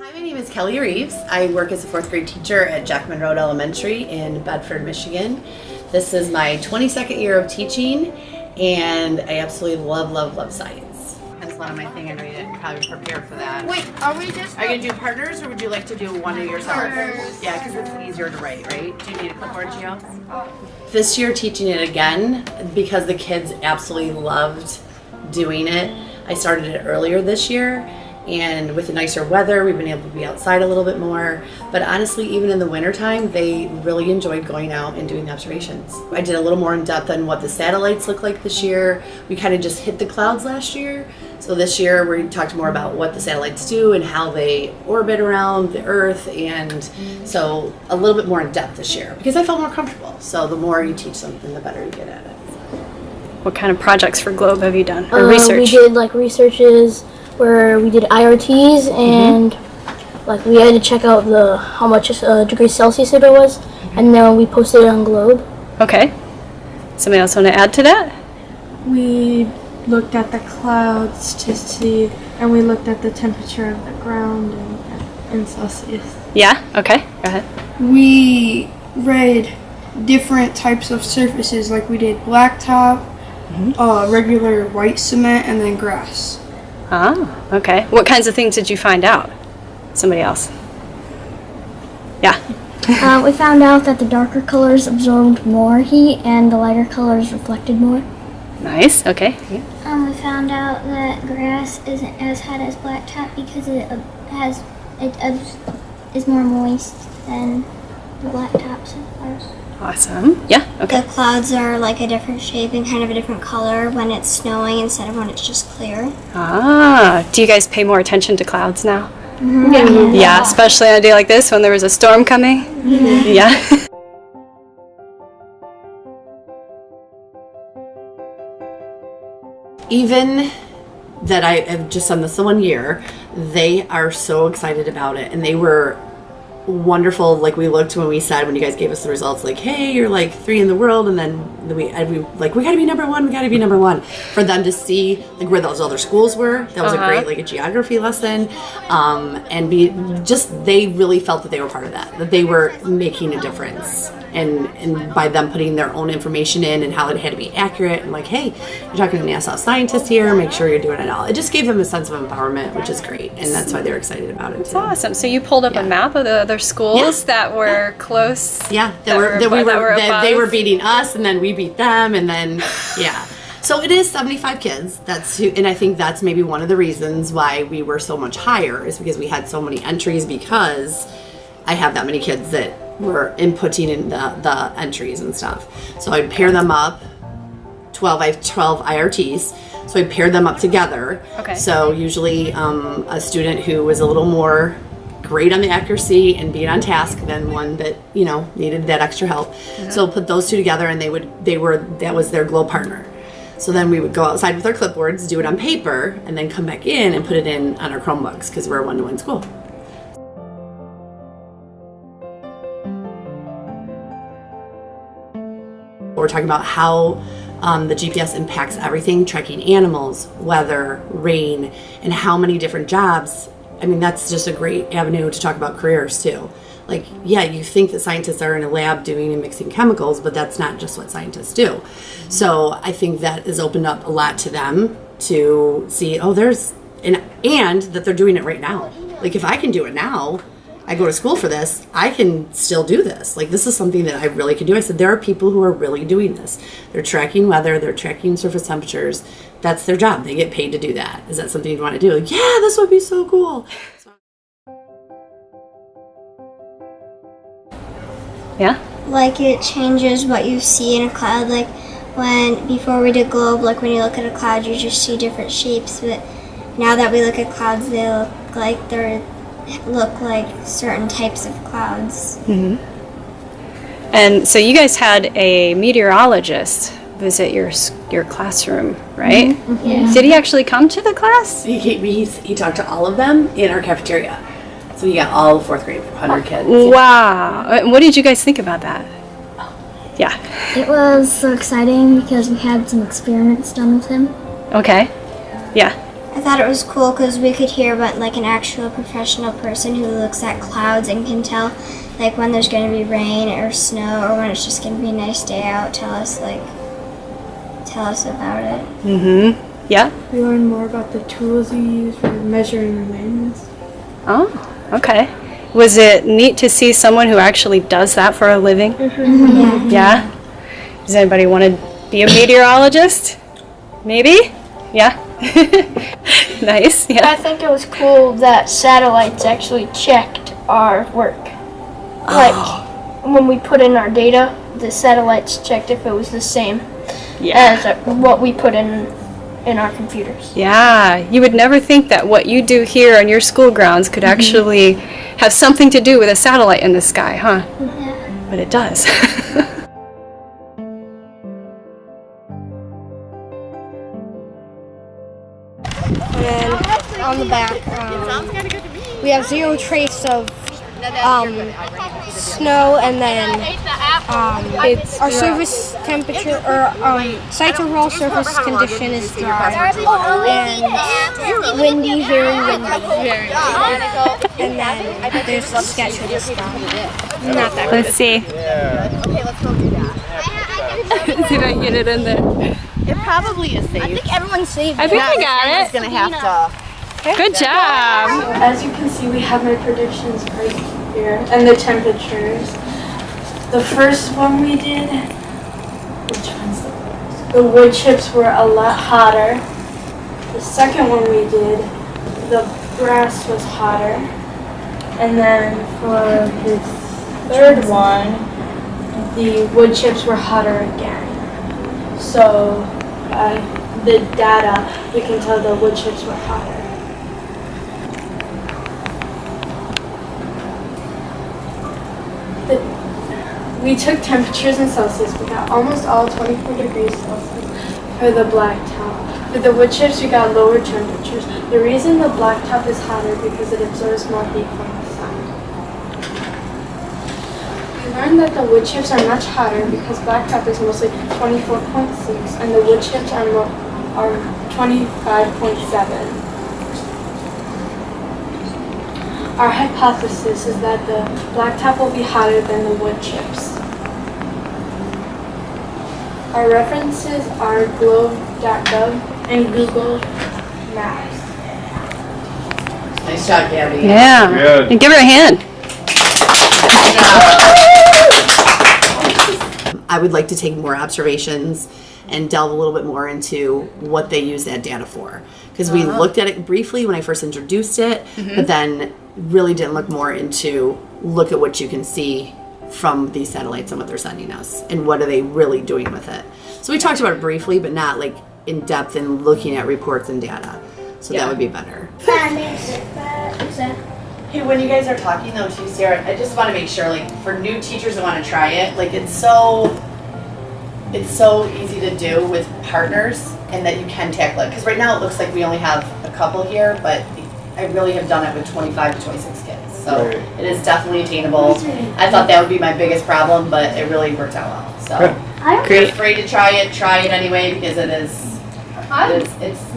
Hi, my name is Kelly Reeves. I work as a 4th grade teacher at Jackman Elementary in Bedford, Michigan. This is my 22nd year of teaching, and I absolutely love science. That's one of my things. I know you didn't probably prepare for that. Wait, are we just... Are you going to do partners, or would you like to do one of yourself? Partners. Yeah, because it's easier to write, right? Do you need a clipboard, Gio? This year, teaching it again, because the kids absolutely loved doing it. I started it earlier this year. And with the nicer weather, we've been able to be outside a little bit more. But honestly, even in the wintertime, they really enjoyed going out and doing the observations. I did a little more in depth on what the satellites look like this year. We kind of just hit the clouds last year. So this year, we talked more about what the satellites do and how they orbit around the Earth. And so a little bit more in depth this year because I felt more comfortable. So the more you teach something, the better you get at it. What kind of projects for Globe have you done? Or research? We did like researches where we did IRTs and like we had to check out how much degrees Celsius it was, and then we posted it on Globe. Okay. Somebody else want to add to that? We looked at the clouds to see, and we looked at the temperature of the ground in Celsius. Yeah? Okay. Go ahead. We read different types of surfaces, like we did blacktop, regular white cement, and then grass. Ah, okay. What kinds of things did you find out? Somebody else. Yeah. We found out that the darker colors absorbed more heat and the lighter colors reflected more. Nice. Okay. Yeah. We found out that grass isn't as hot as blacktop because it is more moist than the blacktops are. Awesome. Yeah. Okay. The clouds are like a different shape and kind of a different color when it's snowing instead of when it's just clear. Ah. Do you guys pay more attention to clouds now? Mm-hmm. Yeah, especially on a day like this when there was a storm coming. Mm-hmm. Yeah. Even that I have just done this 1 year, they are so excited about it, and they were wonderful. Like we looked when you guys gave us the results, like, hey, you're like 3 in the world, and then we gotta be number one. For them to see like where those other schools were, that was a great like a geography lesson, and they really felt that they were part of that they were making a difference, and by them putting their own information in and how it had to be accurate, and like, hey, you're talking to NASA scientists here, make sure you're doing it all. It just gave them a sense of empowerment, which is great, and that's why they're excited about it. That's awesome. So you pulled up a map of the other schools that were close. Yeah, they were beating us, and then we beat them, and then So it is 75 kids. And I think that's maybe one of the reasons why we were so much higher is because we had so many entries, because I have that many kids that were inputting in the entries and stuff. So I'd pair them up. I have 12 IRTs. So I'd pair them up together. Okay. So usually a student who was a little more great on the accuracy and being on task than one that needed that extra help. Mm-hmm. So put those two together, and that was their Glow partner. So then we would go outside with our clipboards, do it on paper, and then come back in and put it in on our Chromebooks because we're a one-to-one school. We're talking about how the GPS impacts everything, tracking animals, weather, rain, and how many different jobs. I mean, that's just a great avenue to talk about careers too. Like, yeah, you think that scientists are in a lab doing and mixing chemicals, but that's not just what scientists do. So I think that has opened up a lot to them to see, and that they're doing it right now. Like, if I can do it now, I go to school for this, I can still do this. Like, this is something that I really can do. I said, there are people who are really doing this. They're tracking weather, they're tracking surface temperatures. That's their job. They get paid to do that. Is that something you'd want to do? Like, yeah, this would be so cool. Yeah? Like it changes what you see in a cloud. Like before we did Globe, like when you look at a cloud, you just see different shapes. But now that we look at clouds, they look like certain types of clouds. Mm-hmm. And so you guys had a meteorologist visit your classroom, right? Mm-hmm. Yeah. Did he actually come to the class? He talked to all of them in our cafeteria. So you got all 4th grade, 100 kids. Wow. And what did you guys think about that? Yeah. It was so exciting because we had some experiments done with him. Okay. Yeah. I thought it was cool because we could hear what like an actual professional person who looks at clouds and can tell like when there's going to be rain or snow or when it's just going to be a nice day out. Tell us about it. Mm-hmm. Yeah. We learned more about the tools you use for measuring winds. Oh, okay. Was it neat to see someone who actually does that for a living? Mm-hmm. Yeah. Does anybody want to be a meteorologist? Maybe? Yeah. Nice. I Yeah. think it was cool that satellites actually checked our work. Like when we put in our data, the satellites checked if it was the same as what we put in our computers. Yeah. You would never think that what you do here on your school grounds could actually have something to do with a satellite in the sky, huh? But it does. And on the back, we have zero trace of snow, and then it's our surface temperature or site's overall surface condition is dry and windy, very windy. And then there's a sketch of the sky. Not that good. Let's see. See if I can get it in there. It probably is safe. I think everyone's safe. I think I got it. Gonna have to. Good job. As you can see, we have my predictions right here and the temperatures. The first one we did, which one's the worst? The wood chips were a lot hotter. The second one we did, the grass was hotter. And then for the third one, the wood chips were hotter again. So the data, we can tell the wood chips were hotter. We took temperatures in Celsius. We got almost all 24 degrees Celsius for the blacktop. For the wood chips, we got lower temperatures. The reason the blacktop is hotter because it absorbs more heat from the sun. We learned that the wood chips are much hotter because blacktop is mostly 24.6 and the wood chips are 25.7. Our hypothesis is that the blacktop will be hotter than the wood chips. Our references are globe.gov and Google Maps. Nice job, Gabby. Yeah. Good. And give her a hand. I would like to take more observations and delve a little bit more into what they use that data for. Because we looked at it briefly when I first introduced it, but then really didn't look more into look at what you can see from these satellites and what they're sending us and what are they really doing with it. So we talked about it briefly, but not like in depth in looking at reports and data. So that would be better. Hey, when you guys are talking though too, Sarah, I just want to make sure, like, for new teachers that want to try it, like, it's so easy to do with partners and that you can tackle it. Because right now it looks like we only have a couple here, but I really have done it with 25 to 26 kids. So it is definitely attainable. I thought that would be my biggest problem, but it really worked out well. So if you're afraid to try it anyway because it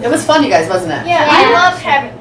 was fun, you guys, wasn't it? Yeah, I loved having